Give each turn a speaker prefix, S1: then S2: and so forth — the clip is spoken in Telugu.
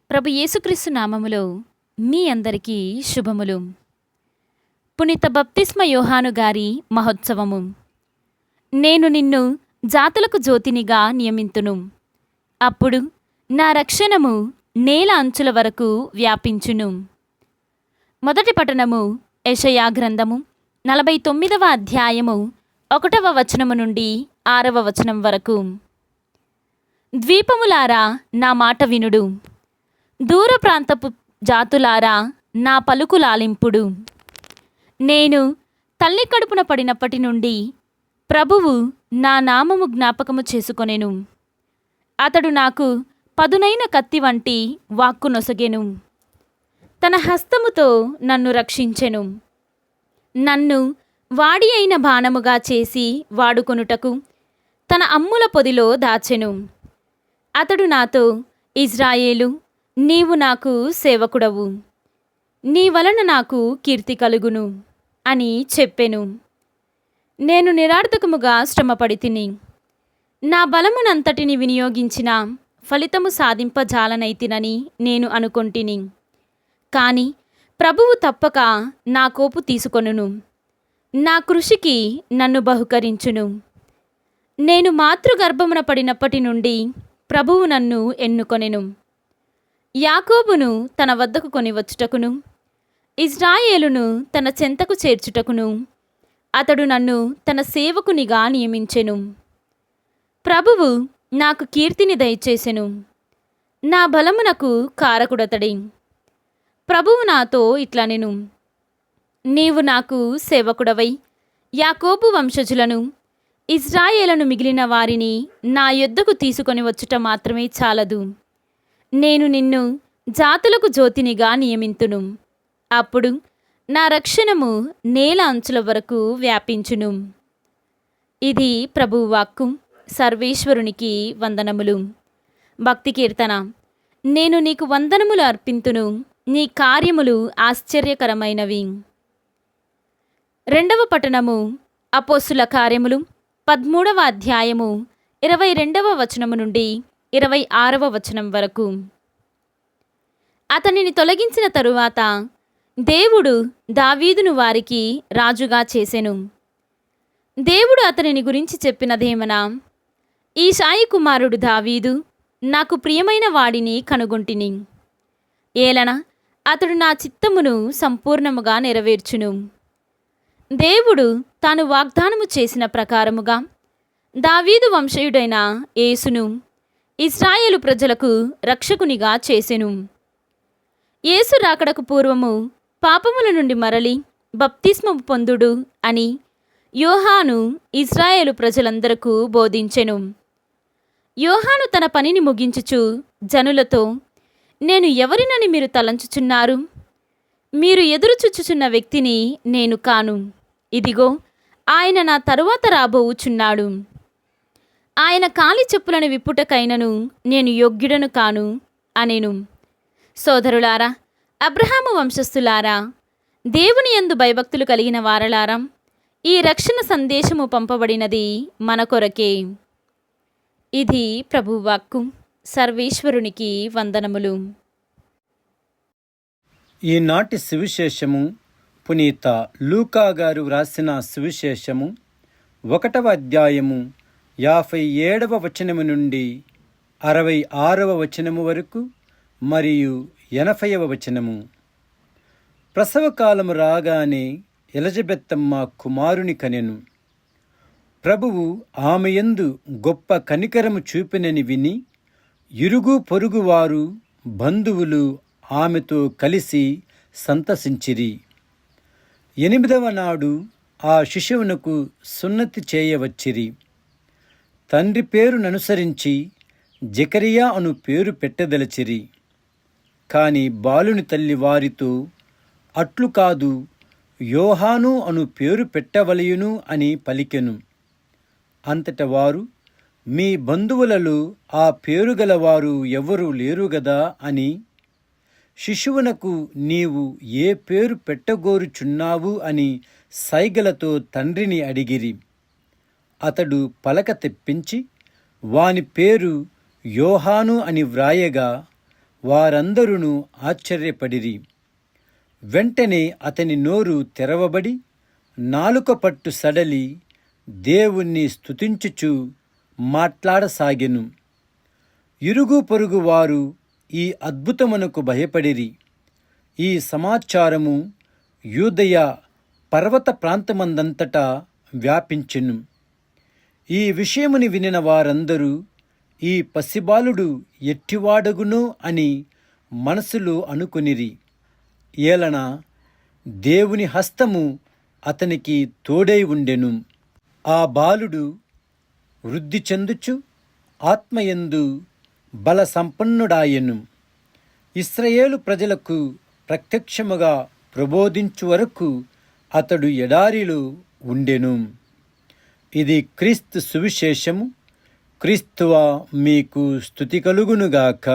S1: ప్రభు యేసుక్రీస్తు నామములో మీ అందరికీ శుభములు. పునీత బప్తిస్మ యోహాను గారి మహోత్సవము. నేను నిన్ను జాతులకు జ్యోతినిగా నియమింతును. అప్పుడు నా రక్షణము నేల అంచుల వరకు వ్యాపించును. మొదటి పఠనము యెషయా గ్రంథము 49వ అధ్యాయము 1వ వచనము నుండి 6వ వచనం వరకు. ద్వీపములారా నా మాట వినుడు, దూర ప్రాంతపు జాతులారా నా పలుకులాలింపుడు. నేను తల్లి కడుపున పడినప్పటి నుండి ప్రభువు నా నామము జ్ఞాపకము చేసుకొనెను. అతడు నాకు పదునైన కత్తి వంటి వాక్కు నొసగెను. తన హస్తముతో నన్ను రక్షించెను. నన్ను వాడి అయిన బాణముగా చేసి వాడుకొనుటకు తన అమ్ముల పొదిలో దాచెను. అతడు నాతో, ఇజ్రాయేలు, నీవు నాకు సేవకుడవు, నీ వలన నాకు కీర్తి కలుగును అని చెప్పెను. నేను నిరార్థకముగా శ్రమపడితిని. నా బలమునంతటిని వినియోగించిన ఫలితము సాధింపజాలనైతినని నేను అనుకొంటిని. కాని ప్రభువు తప్పక నా కోపు తీసుకొనును, నా కృషికి నన్ను బహుకరించును. నేను మాతృగర్భమున పడినప్పటి నుండి ప్రభువు నన్ను ఎన్నుకొనెను. యాకోబును తన వద్దకు కొనివచ్చుటకును, ఇజ్రాయేలును తన చెంతకు చేర్చుటకును అతడు నన్ను తన సేవకునిగా నియమించెను. ప్రభువు నాకు కీర్తిని దయచేసెను. నా బలమునకు కారకుడతడి. ప్రభువు నాతో ఇట్లనెను, నీవు నాకు సేవకుడవై యాకోబు వంశజులను, ఇజ్రాయేలును మిగిలిన వారిని నా యొద్దకు తీసుకొని వచ్చుట మాత్రమే చాలదు. నేను నిన్ను జాతులకు జ్యోతినిగా నియమింతును. అప్పుడు నా రక్షణము నేల అంచుల వరకు వ్యాపించును. ఇది ప్రభువు వాక్కు. సర్వేశ్వరునికి వందనములు. భక్తి కీర్తన. నేను నీకు వందనములు అర్పింతును, నీ కార్యములు ఆశ్చర్యకరమైనవి. రెండవ పఠనము అపోస్తుల కార్యములు 13వ అధ్యాయము 22వ వచనము నుండి 26వ వచనం వరకు. అతనిని తొలగించిన తరువాత దేవుడు దావీదును వారికి రాజుగా చేసెను. దేవుడు అతనిని గురించి చెప్పినదేమనా, ఈశాయి కుమారుడు దావీదు నాకు ప్రియమైన వాడిని కనుగొంటిని. ఏలన అతడు నా చిత్తమును సంపూర్ణముగా నెరవేర్చును. దేవుడు తాను వాగ్దానము చేసిన ప్రకారముగా దావీదు వంశయుడైన యేసును ఇశ్రాయేలు ప్రజలకు రక్షకునిగా చేసెను. యేసు రాకడకు పూర్వము పాపముల నుండి మరలి బప్తిస్మము పొందుడు అని యోహాను ఇశ్రాయేలు ప్రజలందరకు బోధించెను. యోహాను తన పనిని ముగించుచు జనులతో, నేను ఎవరినని మీరు తలంచుచున్నారు? మీరు ఎదురుచుచుచున్న వ్యక్తిని నేను కాను. ఇదిగో, ఆయన నా తరువాత రాబోవుచున్నాడు. ఆయన కాలి చెప్పులను విప్పుటకైనను నేను యోగ్యుడను కాను అనెను. సోదరులారా, అబ్రహాము వంశస్థులారా, దేవుని యందు భయభక్తులు కలిగిన వారలారా, ఈ రక్షణ సందేశము పంపబడినది మన కొరకే. ఇది ప్రభువాక్కు. సర్వేశ్వరునికి వందనములు.
S2: ఈనాటి సువిశేషము పునీత లూకా గారు వ్రాసిన సువిశేషము 1వ అధ్యాయము 57వ వచనము నుండి 66వ వచనము వరకు మరియు 80వ వచనము. ప్రసవకాలము రాగానే ఎలిజబెత్తమ్మ కుమారుని కనెను. ప్రభువు ఆమెయందు గొప్ప కనికరము చూపినని విని ఇరుగు పొరుగువారు బంధువులు ఆమెతో కలిసి సంతసించిరి. 8వ నాడు ఆ శిశువునకు సున్నతి చేయవచ్చిరి. తండ్రి పేరుననుసరించి జకరియా అను పేరు పెట్టదలచిరి. కాని బాలుని తల్లి వారితో, అట్లు కాదు, యోహాను అను పేరు పెట్టవలయును అని పలికెను. అంతట వారు, మీ బంధువులలో ఆ పేరు గలవారు ఎవ్వరూ లేరు గదా అని, శిశువునకు నీవు ఏ పేరు పెట్టగోరుచున్నావు అని సైగలతో తండ్రిని అడిగిరి. అతడు పలక తెప్పించి వాని పేరు యోహాను అని వ్రాయగా వారందరూ ఆశ్చర్యపడిరి. వెంటనే అతని నోరు తెరవబడి నాలుక పట్టు సడలి దేవుణ్ణి స్తుతించుచు మాట్లాడసాగెను. ఇరుగు పొరుగు వారు ఈ అద్భుతమునకు భయపడిరి. ఈ సమాచారము యూదయ పర్వత ప్రాంతమందంతటా వ్యాపించెను. ఈ విషయముని వినిన వారందరూ ఈ పసిబాలుడు ఎట్టివాడగునో అని మనసులో అనుకొనిరి. ఏలన దేవుని హస్తము అతనికి తోడై ఉండెను. ఆ బాలుడు వృద్ధి చెందుచు ఆత్మయందు బల సంపన్నుడాయెను. ఇశ్రాయేలు ప్రజలకు ప్రత్యక్షముగా ప్రబోధించు వరకు అతడు ఎడారిలో ఉండెను. ఇది క్రీస్తు సువిశేషము. క్రీస్తువా మీకు స్తుతి కలుగునుగాక.